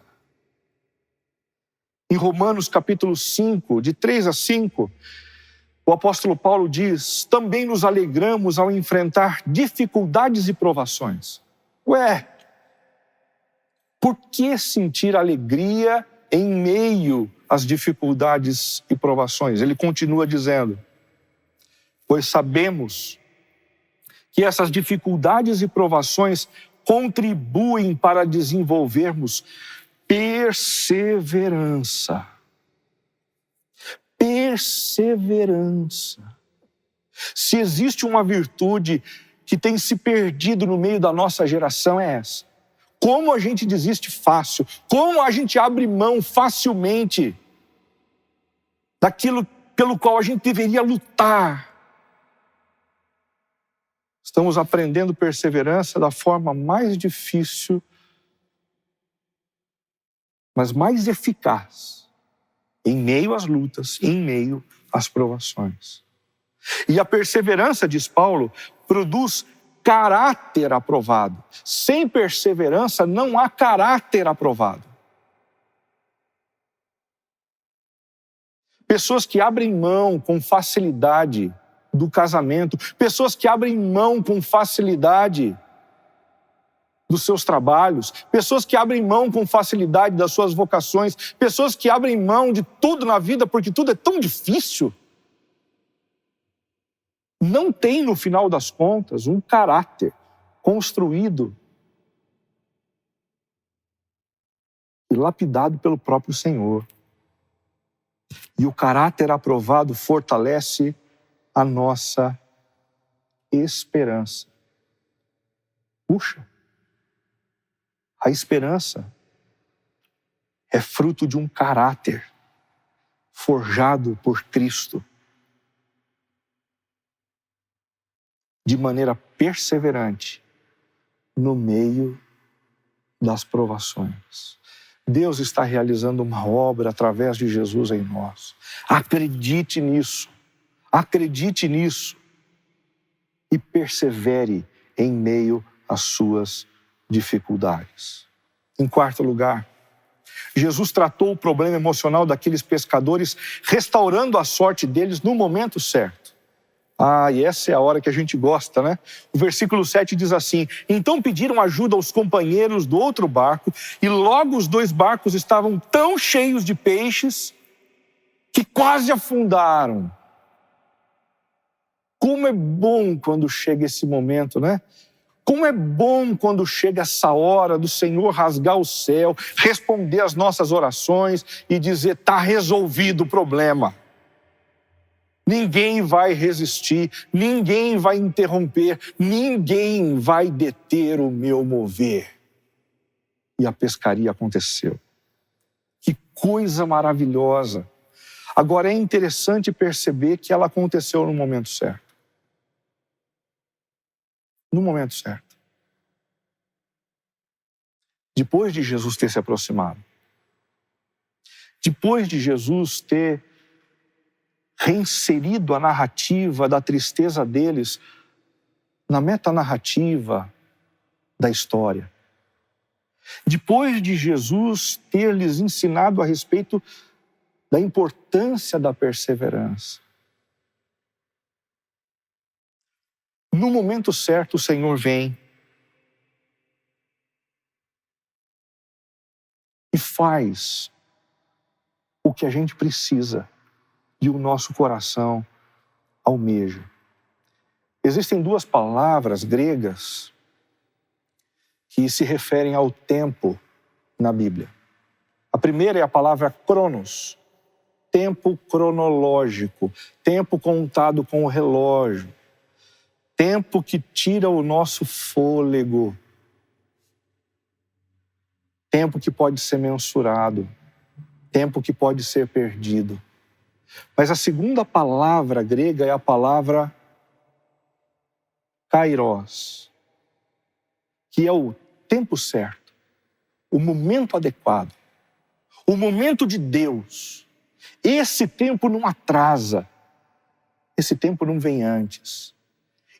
Em Romanos capítulo 5, de 3 a 5, o apóstolo Paulo diz: também nos alegramos ao enfrentar dificuldades e provações. Por que sentir alegria em meio às dificuldades e provações? Ele continua dizendo: pois sabemos que essas dificuldades e provações contribuem para desenvolvermos perseverança. Perseverança. Se existe uma virtude que tem se perdido no meio da nossa geração, é essa. Como a gente desiste fácil, como a gente abre mão facilmente daquilo pelo qual a gente deveria lutar. Estamos aprendendo perseverança da forma mais difícil, mas mais eficaz, em meio às lutas, em meio às provações. E a perseverança, diz Paulo, produz caráter aprovado. Sem perseverança não há caráter aprovado. Pessoas que abrem mão com facilidade do casamento, pessoas que abrem mão com facilidade dos seus trabalhos, pessoas que abrem mão com facilidade das suas vocações, pessoas que abrem mão de tudo na vida porque tudo é tão difícil, não tem, no final das contas, um caráter construído e lapidado pelo próprio Senhor. E o caráter aprovado fortalece a nossa esperança. Puxa, a esperança é fruto de um caráter forjado por Cristo, de maneira perseverante no meio das provações. Deus está realizando uma obra através de Jesus em nós. Acredite nisso. Acredite nisso. E persevere em meio às suas dificuldades. Em quarto lugar, Jesus tratou o problema emocional daqueles pescadores, restaurando a sorte deles no momento certo. E essa é a hora que a gente gosta, né? O versículo 7 diz assim: então pediram ajuda aos companheiros do outro barco, e logo os dois barcos estavam tão cheios de peixes que quase afundaram. Como é bom quando chega esse momento, né? Como é bom quando chega essa hora do Senhor rasgar o céu, responder às nossas orações e dizer: está resolvido o problema. Ninguém vai resistir, ninguém vai interromper, ninguém vai deter o meu mover. E a pescaria aconteceu. Que coisa maravilhosa. Agora é interessante perceber que ela aconteceu no momento certo. No momento certo. Depois de Jesus ter se aproximado. Depois de Jesus ter reinserido a narrativa da tristeza deles na metanarrativa da história. Depois de Jesus ter lhes ensinado a respeito da importância da perseverança. No momento certo, o Senhor vem e faz o que a gente precisa e o nosso coração almeja. Existem duas palavras gregas que se referem ao tempo na Bíblia. A primeira é a palavra cronos, tempo cronológico, tempo contado com o relógio, tempo que tira o nosso fôlego, tempo que pode ser mensurado, tempo que pode ser perdido. Mas a segunda palavra grega é a palavra kairos, que é o tempo certo, o momento adequado, o momento de Deus. Esse tempo não atrasa, esse tempo não vem antes.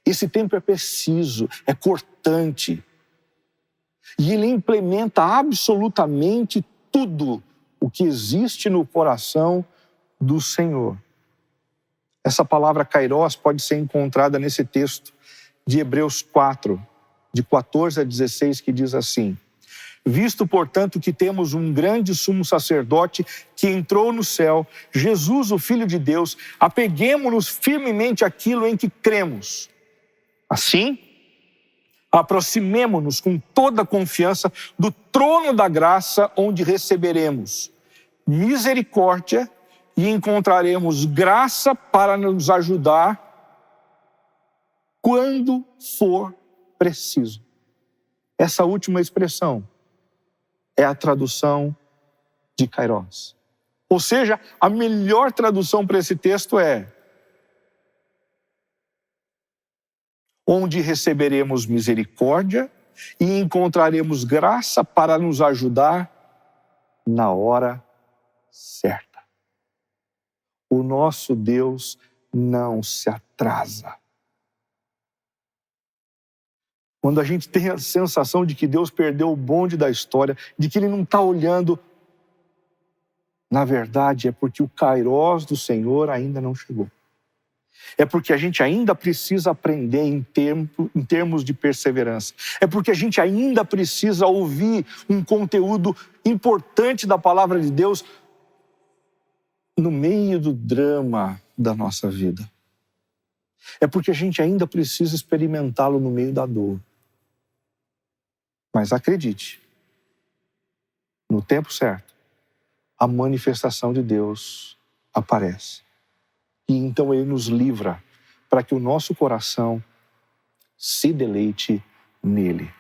Esse tempo é preciso, é cortante. E ele implementa absolutamente tudo o que existe no coração do Senhor. Essa palavra kairos pode ser encontrada nesse texto de Hebreus 4, de 14 a 16, que diz assim: visto, portanto, que temos um grande sumo sacerdote que entrou no céu, Jesus, o Filho de Deus, apeguemo-nos firmemente àquilo em que cremos. Assim, aproximemo-nos com toda a confiança do trono da graça, onde receberemos misericórdia e encontraremos graça para nos ajudar quando for preciso. Essa última expressão é a tradução de kairos. Ou seja, a melhor tradução para esse texto é: onde receberemos misericórdia e encontraremos graça para nos ajudar na hora certa. O nosso Deus não se atrasa. Quando a gente tem a sensação de que Deus perdeu o bonde da história, de que Ele não está olhando, na verdade é porque o kairos do Senhor ainda não chegou. É porque a gente ainda precisa aprender em termos de perseverança. É porque a gente ainda precisa ouvir um conteúdo importante da palavra de Deus no meio do drama da nossa vida. É porque a gente ainda precisa experimentá-lo no meio da dor. Mas acredite, no tempo certo, a manifestação de Deus aparece. E então Ele nos livra para que o nosso coração se deleite nele.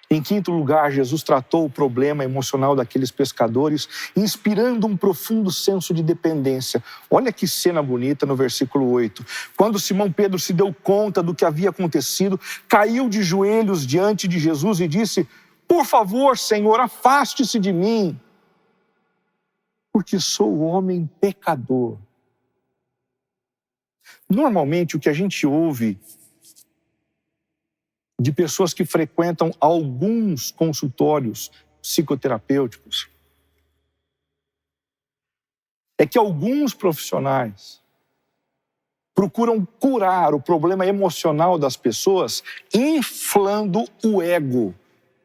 Em quinto lugar, Jesus tratou o problema emocional daqueles pescadores, inspirando um profundo senso de dependência. Olha que cena bonita no versículo 8. Quando Simão Pedro se deu conta do que havia acontecido, caiu de joelhos diante de Jesus e disse: por favor, Senhor, afaste-se de mim, porque sou homem pecador. Normalmente, o que a gente ouve de pessoas que frequentam alguns consultórios psicoterapêuticos é que alguns profissionais procuram curar o problema emocional das pessoas inflando o ego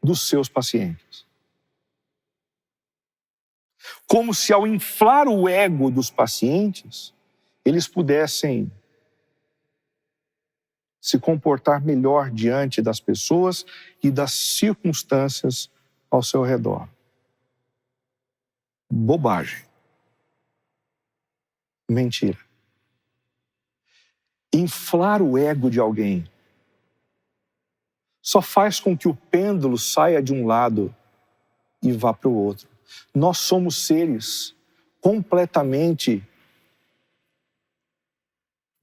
dos seus pacientes. Como se ao inflar o ego dos pacientes, eles pudessem se comportar melhor diante das pessoas e das circunstâncias ao seu redor. Bobagem. Mentira. Inflar o ego de alguém só faz com que o pêndulo saia de um lado e vá para o outro. Nós somos seres completamente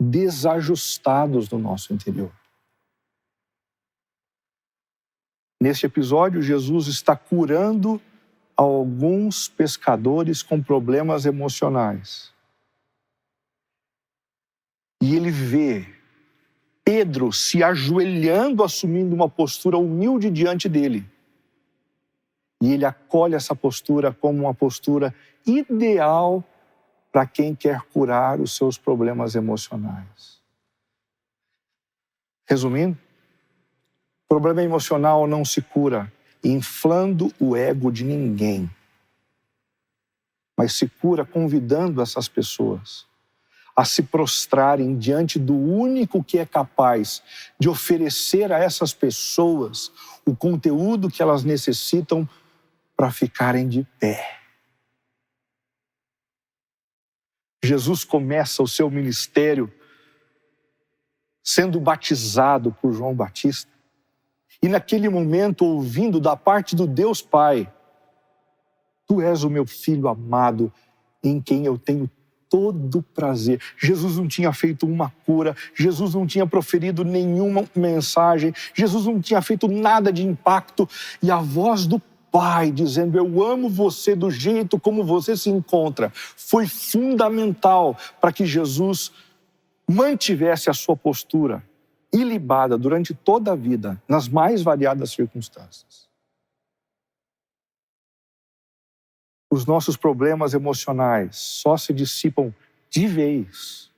desajustados no nosso interior. Neste episódio, Jesus está curando alguns pescadores com problemas emocionais. E ele vê Pedro se ajoelhando, assumindo uma postura humilde diante dele. E ele acolhe essa postura como uma postura ideal para quem quer curar os seus problemas emocionais. Resumindo, problema emocional não se cura inflando o ego de ninguém, mas se cura convidando essas pessoas a se prostrarem diante do único que é capaz de oferecer a essas pessoas o conteúdo que elas necessitam para ficarem de pé. Jesus começa o seu ministério sendo batizado por João Batista. E naquele momento, ouvindo da parte do Deus Pai: Tu és o meu filho amado, em quem eu tenho todo prazer. Jesus não tinha feito uma cura, Jesus não tinha proferido nenhuma mensagem, Jesus não tinha feito nada de impacto. E a voz do Pai dizendo: eu amo você do jeito como você se encontra, foi fundamental para que Jesus mantivesse a sua postura ilibada durante toda a vida, nas mais variadas circunstâncias. Os nossos problemas emocionais só se dissipam de vez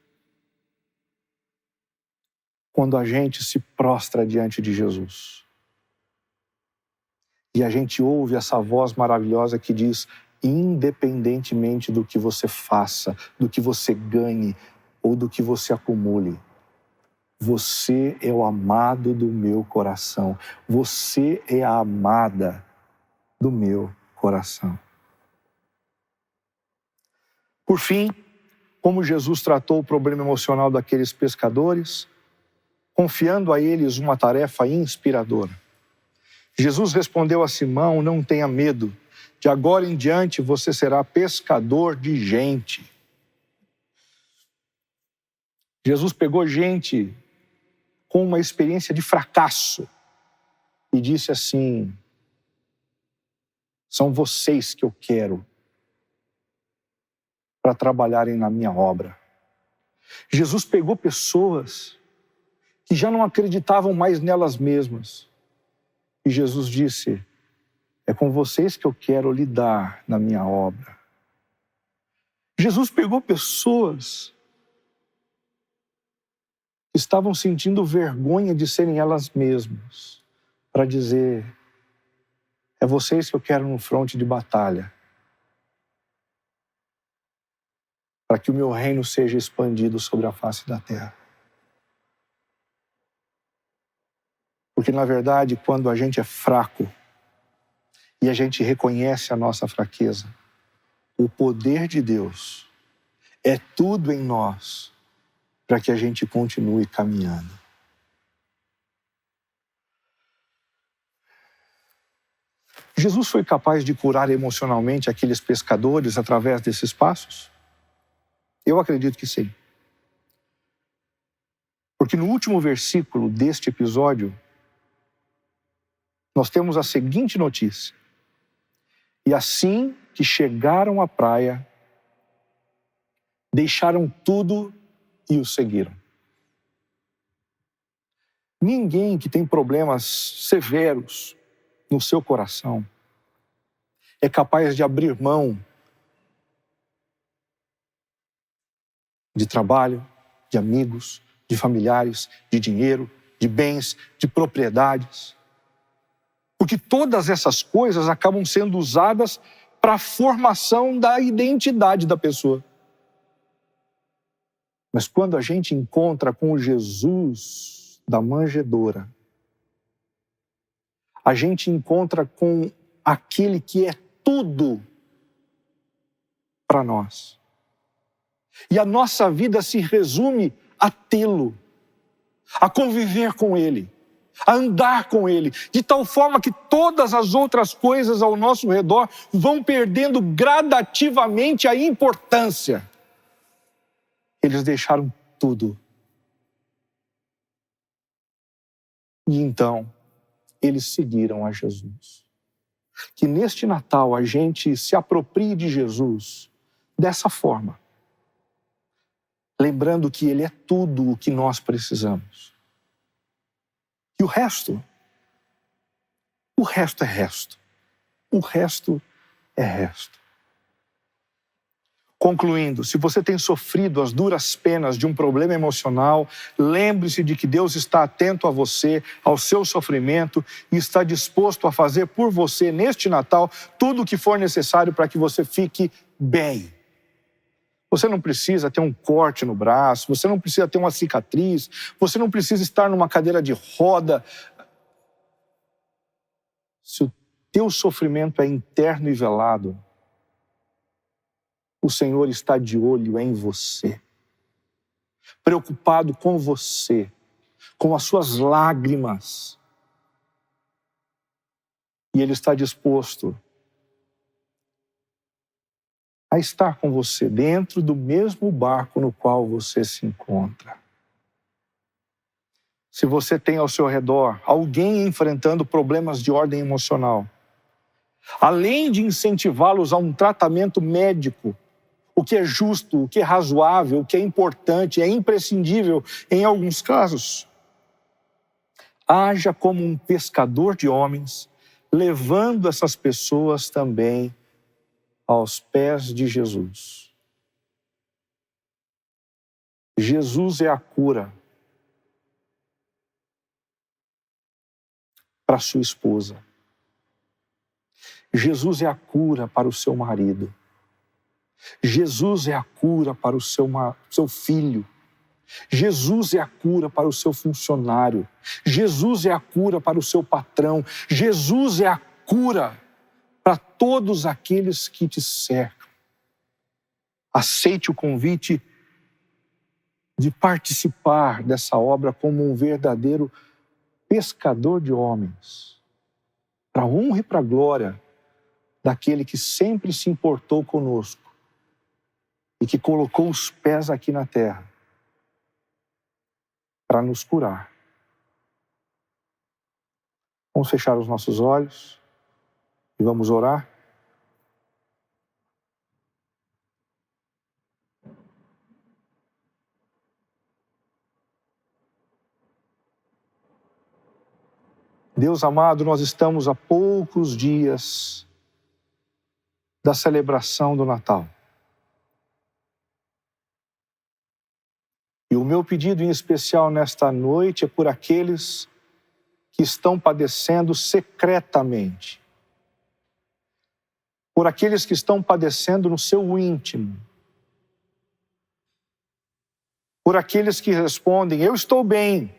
quando a gente se prostra diante de Jesus. E a gente ouve essa voz maravilhosa que diz: independentemente do que você faça, do que você ganhe ou do que você acumule, você é o amado do meu coração. Você é a amada do meu coração. Por fim, como Jesus tratou o problema emocional daqueles pescadores, confiando a eles uma tarefa inspiradora. Jesus respondeu a Simão: não tenha medo, de agora em diante você será pescador de gente. Jesus pegou gente com uma experiência de fracasso e disse assim: são vocês que eu quero para trabalharem na minha obra. Jesus pegou pessoas que já não acreditavam mais nelas mesmas. E Jesus disse: é com vocês que eu quero lidar na minha obra. Jesus pegou pessoas que estavam sentindo vergonha de serem elas mesmas, para dizer: é vocês que eu quero no fronte de batalha, para que o meu reino seja expandido sobre a face da terra. Porque, na verdade, quando a gente é fraco e a gente reconhece a nossa fraqueza, o poder de Deus é tudo em nós para que a gente continue caminhando. Jesus foi capaz de curar emocionalmente aqueles pescadores através desses passos? Eu acredito que sim. Porque no último versículo deste episódio, nós temos a seguinte notícia: e assim que chegaram à praia, deixaram tudo e o seguiram. Ninguém que tem problemas severos no seu coração é capaz de abrir mão de trabalho, de amigos, de familiares, de dinheiro, de bens, de propriedades. Porque todas essas coisas acabam sendo usadas para a formação da identidade da pessoa. Mas quando a gente encontra com o Jesus da manjedoura, a gente encontra com aquele que é tudo para nós. E a nossa vida se resume a tê-lo, a conviver com ele, a andar com ele, de tal forma que todas as outras coisas ao nosso redor vão perdendo gradativamente a importância. Eles deixaram tudo. E então, eles seguiram a Jesus. Que neste Natal a gente se aproprie de Jesus dessa forma, lembrando que ele é tudo o que nós precisamos. E o resto é resto. O resto é resto. Concluindo, se você tem sofrido as duras penas de um problema emocional, lembre-se de que Deus está atento a você, ao seu sofrimento, e está disposto a fazer por você, neste Natal, tudo o que for necessário para que você fique bem. Você não precisa ter um corte no braço, você não precisa ter uma cicatriz, você não precisa estar numa cadeira de roda. Se o teu sofrimento é interno e velado, o Senhor está de olho em você, preocupado com você, com as suas lágrimas. E Ele está disposto a estar com você dentro do mesmo barco no qual você se encontra. Se você tem ao seu redor alguém enfrentando problemas de ordem emocional, além de incentivá-los a um tratamento médico, o que é justo, o que é razoável, o que é importante, é imprescindível em alguns casos, haja como um pescador de homens, levando essas pessoas também aos pés de Jesus. Jesus é a cura para sua esposa. Jesus é a cura para o seu marido. Jesus é a cura para o seu filho. Jesus é a cura para o seu funcionário. Jesus é a cura para o seu patrão. Jesus é a cura para todos aqueles que te cercam. Aceite o convite de participar dessa obra como um verdadeiro pescador de homens, para a honra e para a glória daquele que sempre se importou conosco e que colocou os pés aqui na terra para nos curar. Vamos fechar os nossos olhos e vamos orar. Deus amado, nós estamos a poucos dias da celebração do Natal. E o meu pedido em especial nesta noite é por aqueles que estão padecendo secretamente. Por aqueles que estão padecendo no seu íntimo. Por aqueles que respondem, eu estou bem.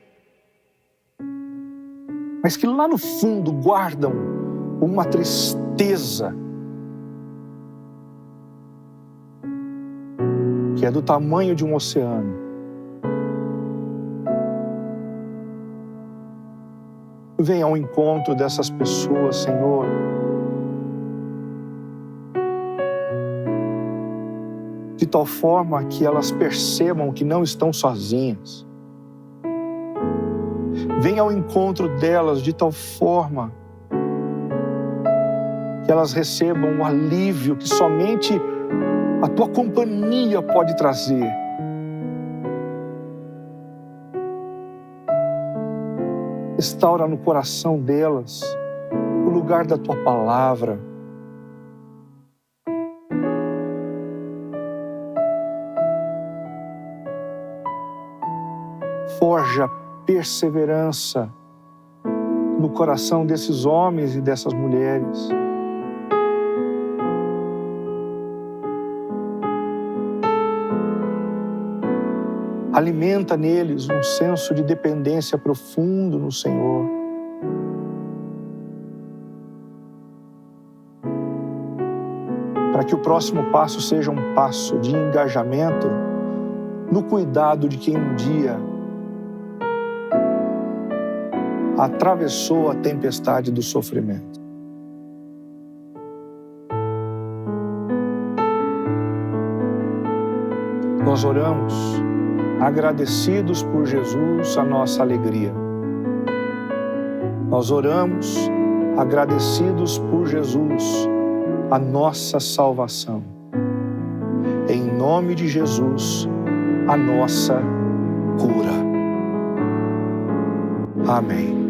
Mas que lá no fundo guardam uma tristeza que é do tamanho de um oceano. Venha ao encontro dessas pessoas, Senhor. De tal forma que elas percebam que não estão sozinhas. Venha ao encontro delas de tal forma que elas recebam o alívio que somente a tua companhia pode trazer. Restaura no coração delas o lugar da Tua palavra. Forja perseverança no coração desses homens e dessas mulheres. Alimenta neles um senso de dependência profundo no Senhor. Para que o próximo passo seja um passo de engajamento no cuidado de quem um dia atravessou a tempestade do sofrimento. Nós oramos agradecidos por Jesus, a nossa alegria. Nós oramos agradecidos por Jesus, a nossa salvação. Em nome de Jesus, a nossa cura. Amém.